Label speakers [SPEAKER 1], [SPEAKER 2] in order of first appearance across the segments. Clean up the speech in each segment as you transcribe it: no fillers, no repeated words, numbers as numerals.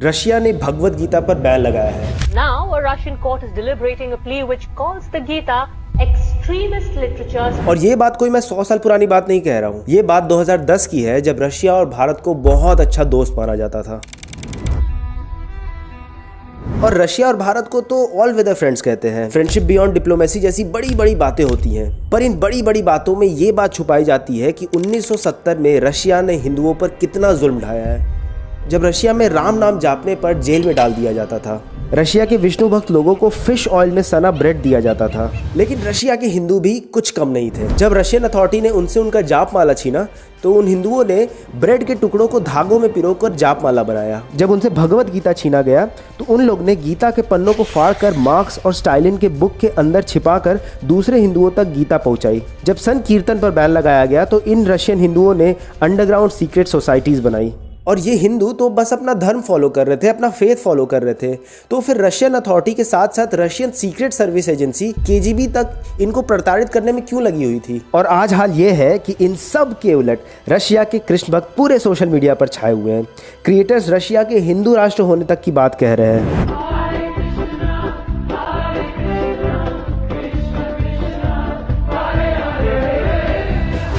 [SPEAKER 1] Russia ने भगवद गीता पर ban लगाया है।
[SPEAKER 2] Now a Russian court is deliberating a plea which calls the Gita extremist literature.
[SPEAKER 1] और ये बात कोई मैं 100 साल पुरानी बात नहीं कह रहा हूँ, ये बात 2010 की है जब रशिया और भारत को बहुत अच्छा दोस्त माना जाता था। और रशिया और भारत को तो ऑल वेदर फ्रेंड्स कहते हैं। फ्रेंडशिप बियॉन्ड डिप्लोमेसी जैसी बड़ी बड़ी बातें होती हैं, पर इन बड़ी बड़ी बातों में ये बात छुपाई जाती है कि 1970 में रशिया ने हिंदुओं पर कितना जुल्म ढाया है, जब रशिया में राम नाम जापने पर जेल में डाल दिया जाता था। रशिया के विष्णु भक्त लोगों को फिश ऑयल में सना ब्रेड दिया जाता था। लेकिन रशिया के हिंदू भी कुछ कम नहीं थे। जब रशियन अथॉरिटी ने उनसे उनका जाप माला छीना तो उन हिंदुओं ने ब्रेड के टुकड़ों को धागों में पिरोकर जाप माला बनाया। जब उनसे भगवद गीता छीना गया तो उन लोग ने गीता के पन्नों को फाड़कर मार्क्स और स्टालिन के बुक के अंदर छिपाकर दूसरे हिंदुओं तक गीता पहुंचाई। जब संत कीर्तन पर बैन लगाया गया तो इन रशियन हिंदुओं ने अंडरग्राउंड सीक्रेट सोसाइटीज बनाई। और ये हिंदू तो बस अपना धर्म फॉलो कर रहे थे, अपना फेथ फॉलो कर रहे थे। तो फिर रशियन अथॉरिटी के साथ साथ Russian secret service agency KGB तक इनको प्रताड़ित करने में क्यों लगी हुई थी। और आज हाल ये है कि इन सब के उलट रशिया के कृष्ण भक्त पूरे सोशल मीडिया पर छाए हुए हैं। क्रिएटर्स रशिया के हिंदू राष्ट्र होने तक की बात कह रहे हैं।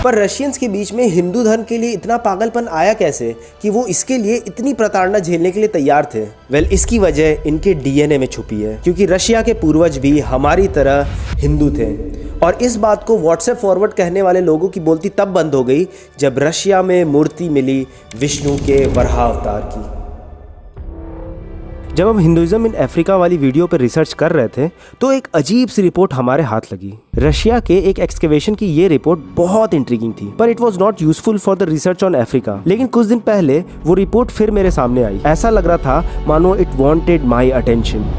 [SPEAKER 1] पर रशियंस के बीच में हिंदू धर्म के लिए इतना पागलपन आया कैसे कि वो इसके लिए इतनी प्रताड़ना झेलने के लिए तैयार थे। इसकी वजह इनके डीएनए में छुपी है, क्योंकि रशिया के पूर्वज भी हमारी तरह हिंदू थे। और इस बात को व्हाट्सएप फॉरवर्ड कहने वाले लोगों की बोलती तब बंद हो गई जब रशिया में मूर्ति मिली विष्णु के वराह अवतार की। जब हम हिंदुइज्म इन अफ्रीका वाली वीडियो पर रिसर्च कर रहे थे तो एक अजीब सी रिपोर्ट हमारे हाथ लगी। रशिया के एक एक्सकेवेशन की ये रिपोर्ट बहुत इंट्रिगिंग थी, पर it was not useful for the research on Africa. लेकिन कुछ दिन पहले वो रिपोर्ट फिर मेरे सामने आई। ऐसा लग रहा था मानो it wanted my attention.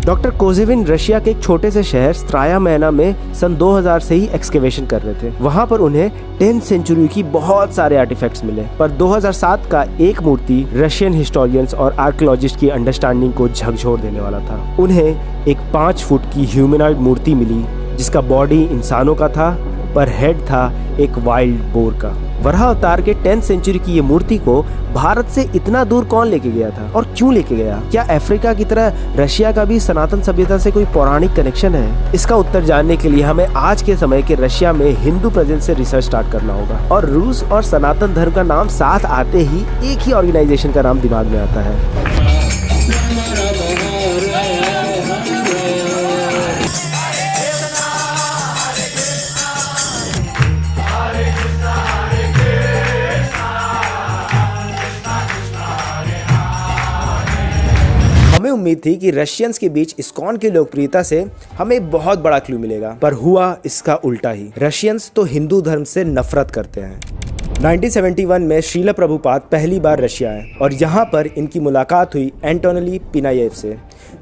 [SPEAKER 1] Doctor Kojevin Russia के एक छोटे से शहर स्त्राया मैना में सन 2000 से ही एक्सकेवेशन कर रहे थे। वहां पर उन्हें 10th सेंचुरी की बहुत सारे आर्टिफैक्ट्स मिले, पर 2007 का एक मूर्ति रशियन हिस्टोरियंस और आर्कियोलॉजिस्ट की अंडरस्टैंडिंग को झकझोर देने वाला था। उन्हें एक 5 फुट की ह्यूमनॉइड मूर्ति मिली जिसका बॉडी इंसानों का था पर हेड था एक वाइल्ड बोर का। वराह अवतार के 10th सेंचुरी की ये मूर्ति को भारत से इतना दूर कौन लेके गया था और क्यों लेके गया? क्या अफ्रीका की तरह रशिया का भी सनातन सभ्यता से कोई पौराणिक कनेक्शन है? इसका उत्तर जानने के लिए हमें आज के समय के रशिया में हिंदू प्रेजेंस से रिसर्च स्टार्ट करना होगा। और रूस और सनातन धर्म का नाम साथ आते ही एक ही ऑर्गेनाइजेशन का नाम दिमाग में आता है। हमें उम्मीद थी कि रशियंस के बीच इस्कॉन की लोकप्रियता से हमें बहुत बड़ा क्लू मिलेगा, पर हुआ इसका उल्टा ही। रशियंस तो हिंदू धर्म से नफरत करते हैं। 1971 में श्रील प्रभुपाद पहली बार रशिया आए और यहाँ पर इनकी मुलाकात हुई एंटोनिली पिनायेव से,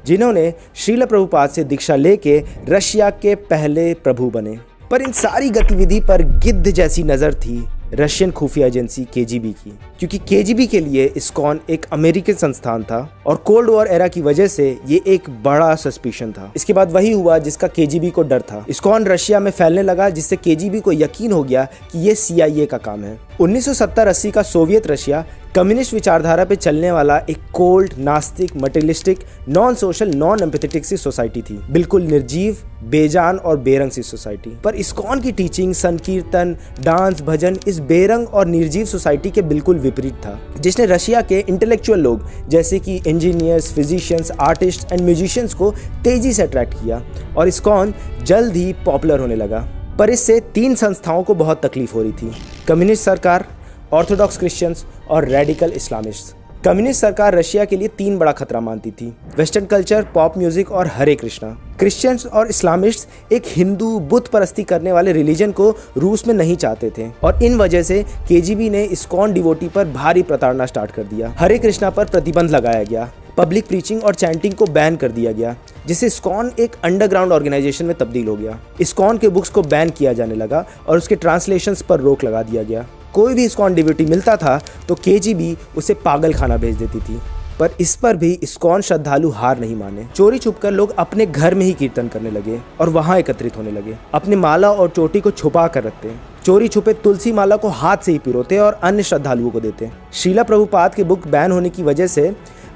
[SPEAKER 1] जिन्होंने श्रील प्रभुपाद से दीक्षा लेके रशिया के पहले प्रभु बने। पर इन सारी गतिविधि पर गिद्ध जैसी नज़र थी रशियन खुफिया एजेंसी केजीबी की, क्योंकि केजीबी के लिए इस्कॉन एक अमेरिकन संस्थान था और कोल्ड वॉर एरा की वजह से ये एक बड़ा सस्पिशन था। इसके बाद वही हुआ जिसका केजीबी को डर था। इस्कॉन रशिया में फैलने लगा, जिससे केजीबी को यकीन हो गया कि ये CIA का काम है। 1970-80 का सोवियत रशिया कम्युनिस्ट विचारधारा पे चलने वाला एक कोल्ड, नास्तिक, materialistic, non social, non empathetic सी सोसाइटी थी। बिल्कुल निर्जीव, बेजान और बेरंग सी सोसाइटी। पर इस्कॉन की टीचिंग, संकीर्तन, डांस, भजन इस बेरंग और निर्जीव सोसाइटी के बिल्कुल विपरीत था, जिसने रशिया के इंटेलेक्चुअल लोग जैसे कि engineers, physicians, artist and musicians को तेजी से अट्रैक्ट किया और इस्कॉन जल्द ही पॉपुलर होने लगा। पर इससे 3 संस्थाओं को बहुत तकलीफ हो रही थी: कम्युनिस्ट सरकार, ऑर्थोडॉक्स क्रिश्चियंस और रेडिकल इस्लामिस्ट। कम्युनिस्ट सरकार रशिया के लिए 3 बड़ा खतरा मानती थी: वेस्टर्न कल्चर, पॉप म्यूजिक और हरे कृष्णा। क्रिश्चियंस और इस्लामिस्ट एक हिंदू बुत परस्ती करने वाले रिलीजन को रूस में नहीं चाहते थे और इन वजह से केजीबी ने इस्कॉन डिवोटी पर भारी प्रताड़ना स्टार्ट कर दिया। हरे कृष्णा पर प्रतिबंध लगाया गया, पब्लिक प्रीचिंग और चैंटिंग को बैन कर दिया गया, जिससे इस्कॉन एक अंडरग्राउंड ऑर्गेनाइजेशन में तब्दील हो गया। इस्कॉन के बुक्स को बैन किया जाने लगा और उसके ट्रांसलेशंस पर रोक लगा दिया गया। कोई भी इस्कॉन डिवोटी मिलता था तो केजीबी उसे पागल खाना भेज देती थी। पर इस पर भी इस्कॉन श्रद्धालु हार नहीं माने। चोरी छुपकर लोग अपने घर में ही कीर्तन करने लगे और वहां एकत्रित होने लगे। अपने माला और चोटी को छुपा कर रखते, चोरी छुपे तुलसी माला को हाथ से ही पिरोते और अन्य श्रद्धालुओं को देते। श्रीला प्रभुपाद के बुक बैन होने की वजह से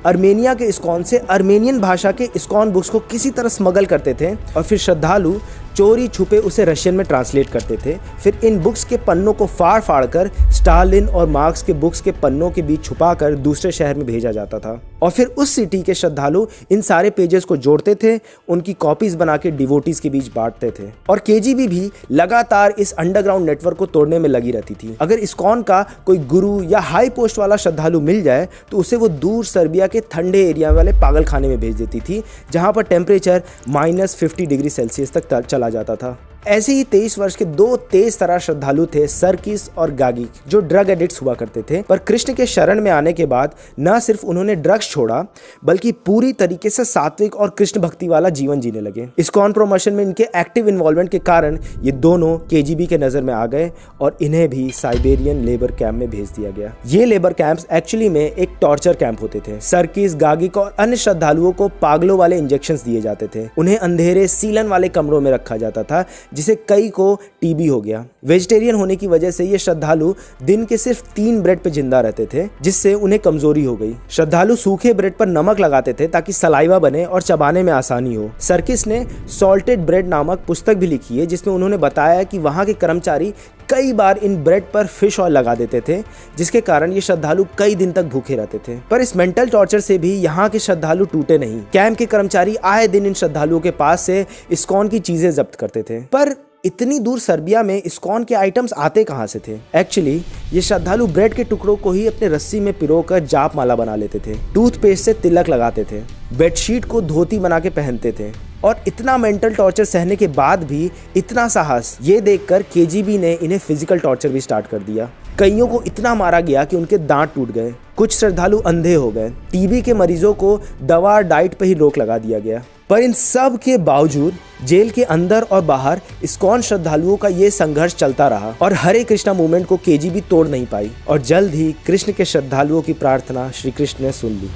[SPEAKER 1] अर्मेनिया के इस्कॉन से अर्मेनियन भाषा के इस्कॉन बुक्स को किसी तरह स्मगल करते थे और फिर श्रद्धालु चोरी छुपे उसे रशियन में ट्रांसलेट करते थे। फिर इन बुक्स के पन्नों को फाड़ फाड़ कर स्टालिन और मार्क्स के बुक्स के पन्नों के बीच छुपाकर दूसरे शहर में भेजा जाता था और फिर उस सिटी के श्रद्धालु इन सारे पेजेस को जोड़ते थे, उनकी कॉपीज बना के डिवोटीज के बीच बांटते थे। और केजीबी भी लगातार इस अंडरग्राउंड नेटवर्क को तोड़ने में लगी रहती थी। अगर इस्कॉन का कोई गुरु या हाई पोस्ट वाला श्रद्धालु मिल जाए तो उसे वो दूर सर्बिया के ठंडे एरिया वाले पागल खाने में भेज देती थी, जहां पर टेम्परेचर -50 डिग्री सेल्सियस तक चला जाता था। ऐसे ही 23 वर्ष के दो तेज तरार श्रद्धालु थे, सरकिस और गागिक, जो ड्रग एडिक्ट्स हुआ करते थे। पर कृष्ण के शरण में आने के बाद न सिर्फ उन्होंने ड्रग्स छोड़ा बल्कि पूरी तरीके से सात्विक और कृष्ण भक्ति वाला जीवन जीने लगे। इस्कॉन प्रमोशन में इनके एक्टिव इन्वॉल्वमेंट के कारण ये दोनों केजीबी के नजर में आ गए और इन्हें भी साइबेरियन लेबर कैंप में भेज दिया गया। ये लेबर कैंप्स एक्चुअली में एक टॉर्चर कैंप होते थे। सरकिस, गागिक और अन्य श्रद्धालुओं को पागलों वाले इंजेक्शंस दिए जाते थे। उन्हें अंधेरे सीलन वाले कमरों में रखा जाता था, जिसे कई को टीबी हो गया। वेजिटेरियन होने की वजह से ये श्रद्धालु दिन के सिर्फ 3 ब्रेड पे जिंदा रहते थे, जिससे उन्हें कमजोरी हो गई। श्रद्धालु सूखे ब्रेड पर नमक लगाते थे ताकि सलाइवा बने और चबाने में आसानी हो। सर्किस ने सॉल्टेड ब्रेड नामक पुस्तक भी लिखी है, जिसमें उन्होंने बताया कि वहां के कर्मचारी कई बार इन ब्रेड पर फिश ऑयल लगा देते थे, जिसके कारण ये श्रद्धालु कई दिन तक भूखे रहते थे। पर इस मेंटल टॉर्चर से भी यहाँ के श्रद्धालु टूटे नहीं। कैंप के कर्मचारी आए दिन इन श्रद्धालुओं के पास से इस्कॉन की चीजें जब्त करते थे। पर इतनी दूर सर्बिया में इस्कॉन के आइटम्स आते कहाँ से थे? एक्चुअली ये श्रद्धालु ब्रेड के टुकड़ों को ही अपने रस्सी में पिरोकर जाप माला बना लेते थे, टूथपेस्ट से तिलक लगाते थे, बेडशीट को धोती बना के पहनते थे। और इतना मेंटल टॉर्चर सहने के बाद भी इतना साहस, ये देखकर केजीबी ने इन्हें फिजिकल टॉर्चर भी स्टार्ट कर दिया। कईयों को इतना मारा गया कि उनके दांत टूट गए, कुछ श्रद्धालु अंधे हो गए, टीबी के मरीजों को दवा और डाइट पर ही रोक लगा दिया गया। पर इन सब के बावजूद जेल के अंदर और बाहर इस्कॉन श्रद्धालुओं का ये संघर्ष चलता रहा और हरे कृष्णा मूवमेंट को केजीबी तोड़ नहीं पाई। और जल्द ही कृष्ण के श्रद्धालुओं की प्रार्थना श्री कृष्ण ने सुन ली।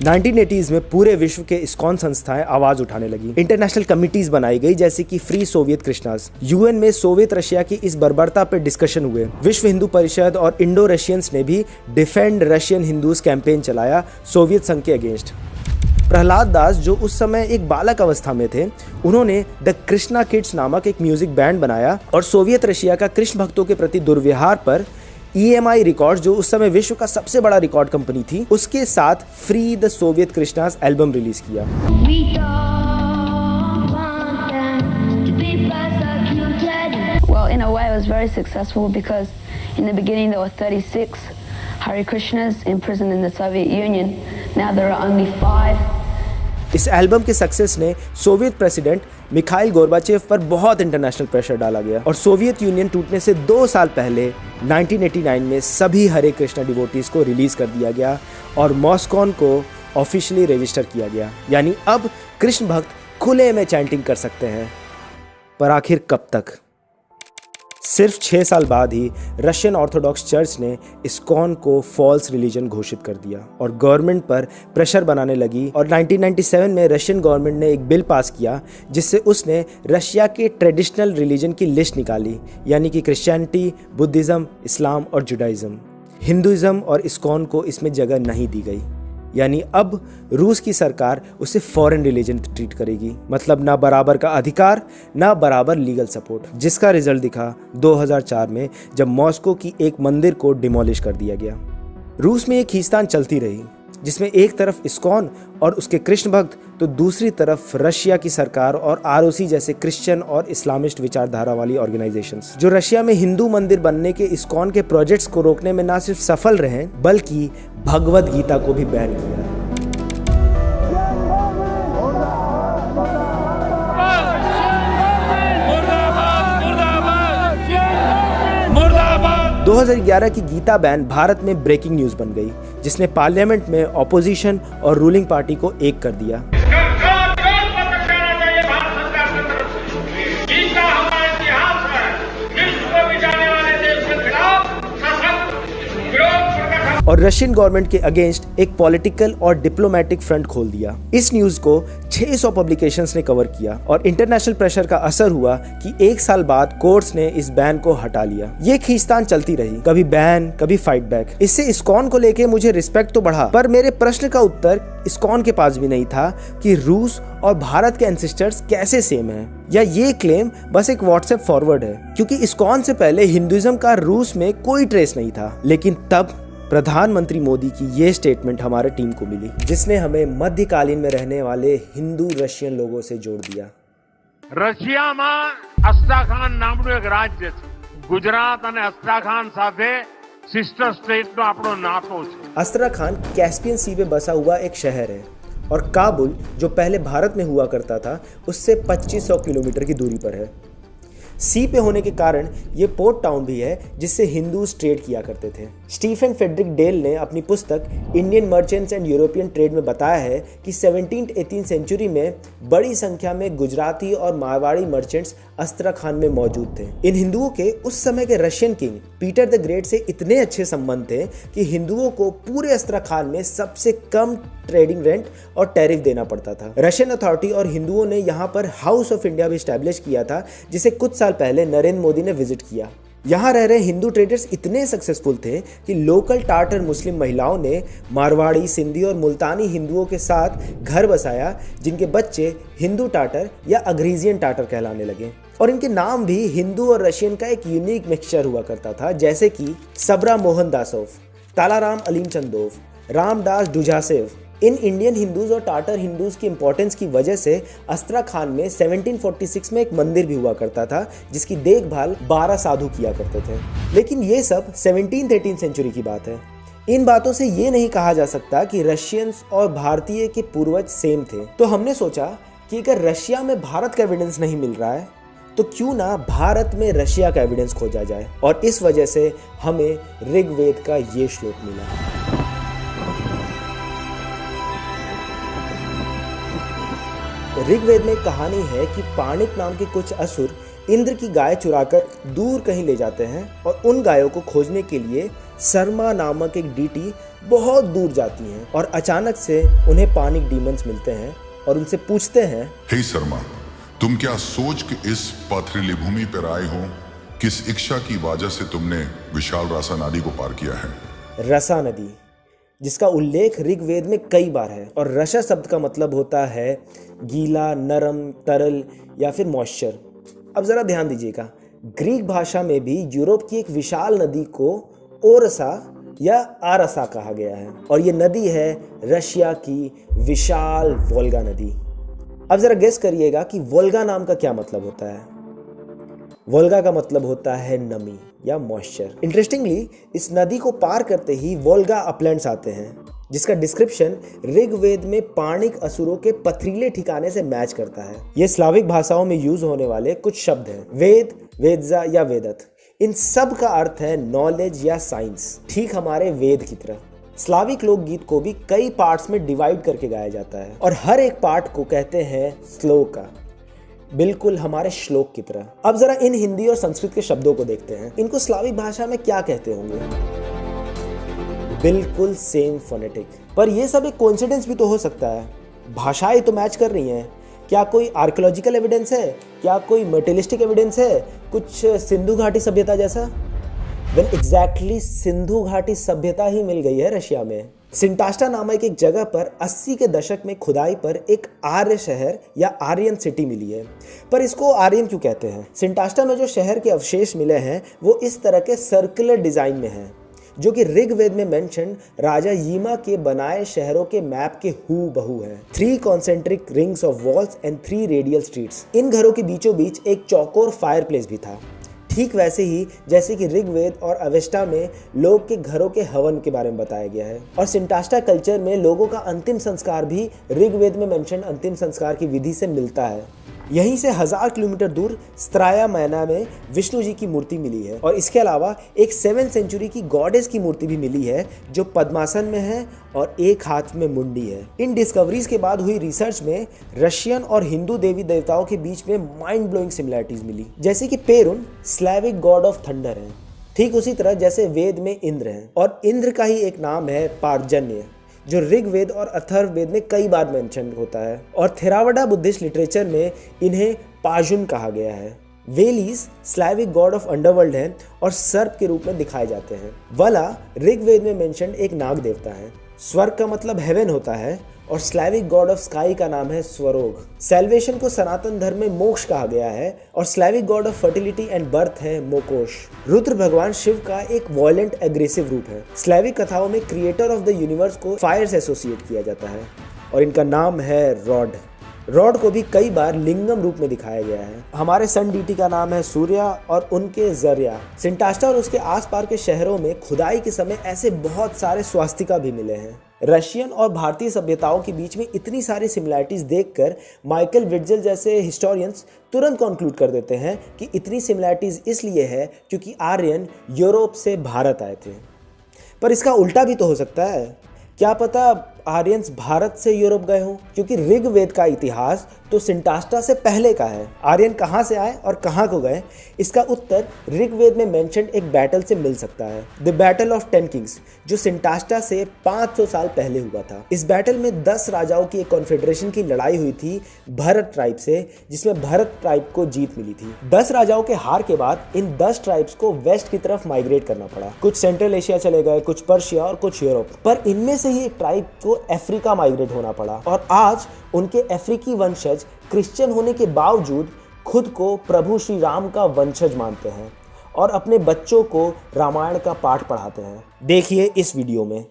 [SPEAKER 1] 1980s में पूरे विश्व के इस्कॉन संस्थाएं आवाज उठाने लगी। इंटरनेशनल कमिटीज बनाई गई, जैसे कि फ्री सोवियत कृष्णास। यूएन में सोवियत रशिया की इस बर्बरता पर डिस्कशन हुए। विश्व हिंदू परिषद और इंडो रशियंस ने भी डिफेंड रशियन हिंदूज कैंपेन चलाया सोवियत संघ के अगेंस्ट। प्रहलाद दास, जो उस समय एक बालक अवस्था में थे, उन्होंने द कृष्णा किड्स नामक एक म्यूजिक बैंड बनाया और सोवियत रशिया का कृष्ण भक्तों के प्रति दुर्व्यवहार पर EMI रिकॉर्ड्स, जो उस समय विश्व का सबसे बड़ा रिकॉर्ड कंपनी थी, उसके साथ free the Soviet Krishna's album release किया।
[SPEAKER 3] Well, in a way it was very successful because in the beginning there were 36 Hare Krishnas imprisoned in the Soviet Union. Now there are only 5.
[SPEAKER 1] इस album के success ने Soviet president Mikhail Gorbachev पर बहुत international pressure डाला गया और Soviet union टूटने से 2 साल पहले 1989 में सभी हरे कृष्णा डिवोटीज को रिलीज कर दिया गया और मॉस्कॉन को ऑफिशियली रजिस्टर किया गया। यानी अब कृष्ण भक्त खुले में चैंटिंग कर सकते हैं। पर आखिर कब तक? सिर्फ 6 साल बाद ही रशियन ऑर्थोडॉक्स चर्च ने इस्कॉन को फॉल्स रिलीजन घोषित कर दिया और गवर्नमेंट पर प्रेशर बनाने लगी। और 1997 में रशियन गवर्नमेंट ने एक बिल पास किया, जिससे उसने रशिया के ट्रेडिशनल रिलीजन की लिस्ट निकाली, यानी कि क्रिश्चियनिटी, बुद्धिज़्म, इस्लाम और जुडाइज़्म। हिंदुइज्म और इस्कॉन को इसमें जगह नहीं दी गई। यानी अब रूस की सरकार उसे फॉरेन रिलीजन ट्रीट करेगी, मतलब ना बराबर का अधिकार, ना बराबर लीगल सपोर्ट, जिसका रिजल्ट दिखा 2004 में, जब मॉस्को की एक मंदिर को डिमोलिश कर दिया गया। रूस में ये खींचतान चलती रही, जिसमें एक तरफ इस्कॉन और उसके कृष्ण भक्त, तो दूसरी तरफ रशिया की सरकार और ROC जैसे क्रिश्चियन और इस्लामिस्ट विचारधारा वाली ऑर्गेनाइजेशंस, जो रशिया में हिंदू मंदिर बनने के इस्कॉन के प्रोजेक्ट्स को रोकने में ना सिर्फ सफल रहे, बल्कि भगवद गीता को भी बैन किया। मुर्दाबाद 2011 की गीता बैन भारत में ब्रेकिंग न्यूज बन गई, जिसने पार्लियामेंट में ऑपोजिशन और रूलिंग पार्टी को एक कर दिया। और रशियन गवर्नमेंट के अगेंस्ट एक पॉलिटिकल और डिप्लोमेटिक फ्रंट खोल दिया। इस न्यूज को 600 पब्लिकेशंस ने कवर किया और इंटरनेशनल प्रेशर का असर हुआ कि 1 साल बाद कोर्ट्स ने इस बैन को हटा लिया। ये खींचतान चलती रही, कभी बैन कभी फाइट बैक। इससे इस्कॉन को लेके मुझे रिस्पेक्ट तो बढ़ा, पर मेरे प्रश्न का उत्तर इस्कॉन के पास भी नहीं था कि रूस और भारत के एंसेस्टर्स कैसे सेम हैं, या ये क्लेम बस एक व्हाट्सएप फॉरवर्ड है, क्योंकि इस्कॉन से पहले हिंदुइज्म का रूस में कोई ट्रेस नहीं था। लेकिन तब प्रधानमंत्री मोदी की ये स्टेटमेंट हमारे टीम को मिली, जिसने हमें मध्यकालीन में रहने वाले हिंदू रशियन लोगों से जोड़ दिया।
[SPEAKER 4] રશિયામાં અસ્ટ્રાખાન નામનું એક રાજ્ય છે। ગુજરાત અને અસ્ટ્રાખાન સાથે સિસ્ટર સ્ટેટનો આપણો નાતો છે।
[SPEAKER 1] अस्ट्राखान कैस्पियन सी पे बसा हुआ एक शहर है और काबुल, जो पहले भारत में हुआ करता था, उससे 2500 किलोमीटर की दूरी पर है। सी पे होने के कारण ये पोर्ट टाउन भी है जिससे हिंदूज ट्रेड किया करते थे। स्टीफन फ्रेडरिक डेल ने अपनी पुस्तक Indian merchants and European trade में बताया है कि 17th-18th सेंचुरी में बड़ी संख्या में गुजराती और मारवाड़ी मर्चेंट्स अस्ट्राखान में मौजूद थे। इन हिंदुओं के उस समय के Russian king Peter the great से इतने अच्छे संबंध थे कि हिंदुओं को पूरे अस्ट्राखान में सबसे कम ट्रेडिंग रेंट और टैरिफ देना पड़ता था। रशियन अथॉरिटी और हिंदुओं ने यहाँ पर हाउस ऑफ इंडिया भी स्टैब्लिश किया था, जिसे कुछ साल पहले नरेंद्र मोदी ने विजिट किया। यहाँ रह रहे हिंदू ट्रेडर्स इतने सक्सेसफुल थे कि लोकल टाटर मुस्लिम महिलाओं ने मारवाड़ी, सिंधी और मुल्तानी हिंदुओं के साथ घर बसाया, जिनके बच्चे हिंदू टाटर या अग्रीजियन टाटर कहलाने लगे। और इनके नाम भी हिंदू और रशियन का एक यूनिक मिक्सचर हुआ करता था, जैसे कि सबरा मोहन दासोव, तालाराम अलीम चंदोव, रामदास डुजासेव। इन इंडियन हिंदूज और टाटर हिंदूज की इंपॉर्टेंस की वजह से अस्ट्राखान में 1746 में एक मंदिर भी हुआ करता था, जिसकी देखभाल 12 साधु किया करते थे। लेकिन ये सब 17th-18th सेंचुरी की बात है। इन बातों से ये नहीं कहा जा सकता कि रशियंस और भारतीय के पूर्वज सेम थे। तो हमने सोचा कि अगर रशिया में भारत का एविडेंस नहीं मिल रहा है, तो क्यों ना भारत में रशिया का एविडेंस खोजा जाए। और इस वजह से हमें ऋग्वेद का ये श्लोक मिला। ऋग्वेद में कहानी है कि पाणिक नाम के कुछ असुर इंद्र की गाय चुराकर दूर कहीं ले जाते हैं और उन गायों को खोजने के लिए शर्मा नामक एक डीटी बहुत दूर जाती हैं और अचानक से उन्हें पाणिक डीमंस मिलते हैं और उनसे पूछते हैं,
[SPEAKER 5] हे शर्मा, तुम क्या सोच के इस पथरीली भूमि पर आए हो? किस इच्छा की वजह से तुमने विशाल रसा नदी को पार किया है?
[SPEAKER 1] रसा नदी, जिसका उल्लेख ऋग्वेद में कई बार है, और रसा शब्द का मतलब होता है गीला, नरम, तरल या फिर मॉइस्चर। अब जरा ध्यान दीजिएगा, ग्रीक भाषा में भी यूरोप की एक विशाल नदी को ओरसा या आरसा कहा गया है, और ये नदी है रशिया की विशाल वोल्गा नदी। अब जरा गेस करिएगा कि वोल्गा नाम का क्या मतलब होता है। वोल्गा का मतलब होता है नमी या मॉइस्चर। इंटरेस्टिंगली, इस नदी को पार करते ही वोल्गा अपलैंड्स आते हैं, जिसका डिस्क्रिप्शन ऋग्वेद में पाणिक असुरों के पथरीले ठिकाने से मैच करता है। ये स्लाविक भाषाओं में यूज होने वाले कुछ शब्द हैं, वेद, वेदजा या वेदत। इन सब का अर्थ है नॉलेज या साइंस, ठीक हमारे वेद की तरह। स्लाविक लोकगीत को भी कई पार्ट्स में डिवाइड करके गाया जाता है और हर एक पार्ट को कहते हैं श्लोका, बिल्कुल हमारे श्लोक की तरह। अब जरा इन हिंदी और संस्कृत के शब्दों को देखते हैं, इनको स्लाविक भाषा में क्या कहते होंगे। बिल्कुल सेम फोनेटिक, पर ये सब एक कोइंसिडेंस भी तो हो सकता है। भाषाएं तो मैच कर रही हैं। क्या कोई आर्कियोलॉजिकल एविडेंस है? क्या कोई मेटेलिस्टिक एविडेंस है? कुछ सिंधु घाटी सभ्यता जैसा? एग्जैक्टली सिंधु घाटी सभ्यता ही मिल गई है रशिया में। सिंटास्टा नामक एक जगह पर 80 के दशक में खुदाई पर एक आर्य शहर या आर्यन सिटी मिली है। पर इसको आर्यन क्यों कहते हैं? सिंटास्टा में जो शहर के अवशेष मिले हैं वो इस तरह के सर्कुलर डिजाइन में हैं, जो कि ऋग्वेद में मेंशन राजा यीमा के बनाए शहरों के मैप के हूबहू हैं। 3 concentric rings of walls and 3 radial streets. इन घरों के बीचों बीच एक चौकोर फायर प्लेस भी था, ठीक वैसे ही जैसे कि ऋग्वेद और अवेस्टा में लोग के घरों के हवन के बारे में बताया गया है। और सिंटास्टा कल्चर में लोगों का अंतिम संस्कार भी ऋग्वेद में मेंशन अंतिम संस्कार की विधि से मिलता है। यहीं से 1000 किलोमीटर दूर स्त्राया मैना में विष्णु जी की मूर्ति मिली है, और इसके अलावा एक 7th सेंचुरी की गॉडेस की मूर्ति भी मिली है जो पद्मासन में है और एक हाथ में मुंडी है। इन डिस्कवरीज के बाद हुई रिसर्च में रशियन और हिंदू देवी देवताओं के बीच में माइंड ब्लोइंग सिमिलैरिटीज मिली, जैसे कि पेरुन स्लैविक गॉड ऑफ थंडर है, ठीक उसी तरह जैसे वेद में इंद्र है, और इंद्र का ही एक नाम है पार्जन्य, जो ऋग्वेद और अथर्ववेद में कई बार मेंशन होता है, और थेरावाडा बुद्धिस्ट लिटरेचर में इन्हें पाजुन कहा गया है। Valli's Slavic God of underworld है और सर्प के रूप में दिखाए जाते हैं। वला ऋग्वेद में मेंशन एक नाग देवता है। स्वर्ग का मतलब हेवन होता है और स्लैविक गॉड ऑफ स्काई का नाम है स्वरोग। सेल्वेशन को सनातन धर्म में मोक्ष कहा गया है और Slavic God of fertility and birth है मोकोश। रुद्र भगवान शिव का एक वॉयलेंट एग्रेसिव रूप है। स्लैविक कथाओं में क्रिएटर ऑफ द यूनिवर्स को फायर से एसोसिएट किया जाता है और इनका नाम है रॉड। रॉड को भी कई बार लिंगम रूप में दिखाया गया है। हमारे सन डीटी का नाम है सूर्या और उनके जरिया। सिंटास्टा और उसके आसपास के शहरों में खुदाई के समय ऐसे बहुत सारे स्वास्तिका भी मिले हैं। रशियन और भारतीय सभ्यताओं के बीच में इतनी सारी सिमिलैरिटीज देखकर माइकल विट्जेल जैसे हिस्टोरियंस तुरंत कंक्लूड कर देते हैं कि इतनी सिमिलैरिटीज इसलिए है क्योंकि आर्यन यूरोप से भारत आए थे। पर इसका उल्टा भी तो हो सकता है। क्या पता आर्यंस भारत से यूरोप गए हों, क्योंकि ऋग्वेद का इतिहास तो सिंटास्टा से पहले का है। आर्यन कहाँ से आए और कहाँ को गए, इसका उत्तर ऋग्वेद में मेंशन एक बैटल से मिल सकता है, द बैटल ऑफ 10 किंग्स, जो सिंटास्टा से 500 साल पहले हुआ था। इस बैटल में 10 राजाओं की एक कॉन्फेडरेशन की लड़ाई हुई थी भरत ट्राइब से, जिसमें भरत ट्राइब को जीत मिली थी। 10 राजाओं के हार के बाद इन 10 ट्राइब्स को वेस्ट की तरफ माइग्रेट करना पड़ा। कुछ सेंट्रल एशिया चले गए, कुछ पर्शिया और कुछ यूरोप, पर इनमें से ही एक ट्राइब को अफ्रीका माइग्रेट होना पड़ा और आज उनके अफ्रीकी वंशज क्रिश्चियन होने के बावजूद खुद को प्रभु श्री राम का वंशज मानते हैं और अपने बच्चों को रामायण का पाठ पढ़ाते हैं। देखिए इस वीडियो में।